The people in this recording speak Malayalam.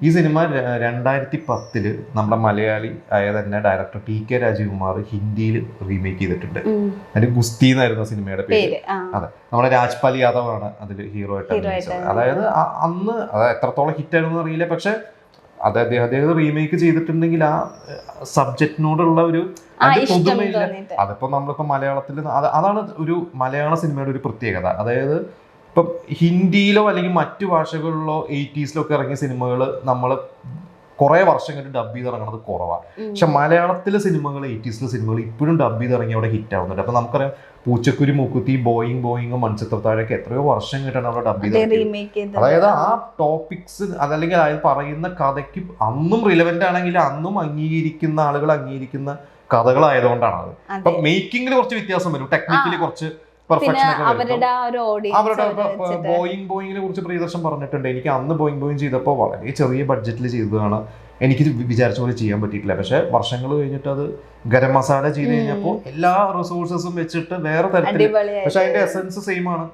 ഈ സിനിമ 2010 നമ്മുടെ മലയാളി ആയ തന്നെ ഡയറക്ടർ TK രാജീവ്കുമാർ ഹിന്ദിയിൽ റീമേക്ക് ചെയ്തിട്ടുണ്ട്. അതിന് ഗുസ്തി എന്നായിരുന്നു സിനിമയുടെ പേര്. അതെ, നമ്മുടെ രാജ്പാൽ യാദവ് ആണ് അതിൽ ഹീറോ ആയിട്ട് അഭിനയിച്ചത്. അതായത് അന്ന് അത് എത്രത്തോളം ഹിറ്റ് ആയിരുന്നു അറിയില്ല, പക്ഷെ അത് അദ്ദേഹം റീമേക്ക് ചെയ്തിട്ടുണ്ടെങ്കിൽ ആ സബ്ജക്റ്റിനോടുള്ള ഒരു പുതുമയില്ല. അതിപ്പോ നമ്മളിപ്പോ മലയാളത്തിൽ അതാണ് ഒരു മലയാള സിനിമയുടെ ഒരു പ്രത്യേകത. അതായത് ഇപ്പം ഹിന്ദിയിലോ അല്ലെങ്കിൽ മറ്റു ഭാഷകളിലോ 80s ഒക്കെ ഇറങ്ങിയ സിനിമകൾ നമ്മൾ കുറെ വർഷം കഴിഞ്ഞ് ഡബ് ചെയ്ത് ഇറങ്ങുന്നത് കുറവാണ്. പക്ഷെ മലയാളത്തിലെ സിനിമകൾ 80s സിനിമകൾ ഇപ്പോഴും ഡബ് ചെയ്ത് ഇറങ്ങി അവിടെ ഹിറ്റ് ആവുന്നുണ്ട്. അപ്പൊ നമുക്കറിയാം പൂച്ചക്കുരി മൂക്കുത്തി, ബോയിങ് മൺചിത്രത്താഴൊക്കെ എത്രയോ വർഷം കഴിഞ്ഞിട്ടാണ് അവിടെ ഡബ് ചെയ്ത്. അതായത് ആ ടോപ്പിക്സ് അതല്ലെങ്കിൽ അത് പറയുന്ന കഥയ്ക്ക് അന്നും റിലവന്റ് ആണെങ്കിൽ അന്നും അംഗീകരിക്കുന്ന ആളുകൾ അംഗീകരിക്കുന്ന കഥകളായതുകൊണ്ടാണ് അത്. അപ്പൊ മേക്കിങ്ങിൽ കുറച്ച് വ്യത്യാസം വരും, ടെക്നിക്കലി കുറച്ച് അവരുടെ ബോയിങ്ങിനെ കുറിച്ച് പ്രിയദർശൻ പറഞ്ഞിട്ടുണ്ട്. എനിക്ക് അന്ന് ബോയിങ് ചെയ്തപ്പോൾ വളരെ ചെറിയ ബഡ്ജറ്റിൽ ചെയ്തതാണ്, എനിക്ക് വിചാരിച്ച പോലെ ചെയ്യാൻ പറ്റിയിട്ടില്ല. പക്ഷെ വർഷങ്ങൾ കഴിഞ്ഞിട്ട് അത് ഗരം മസാല ചെയ്ത് കഴിഞ്ഞപ്പോൾ എല്ലാ റിസോഴ്സസും വെച്ചിട്ട് വേറെ തരത്തിൽ, പക്ഷെ അതിന്റെ എസൻസ് സെയിം ആണ്.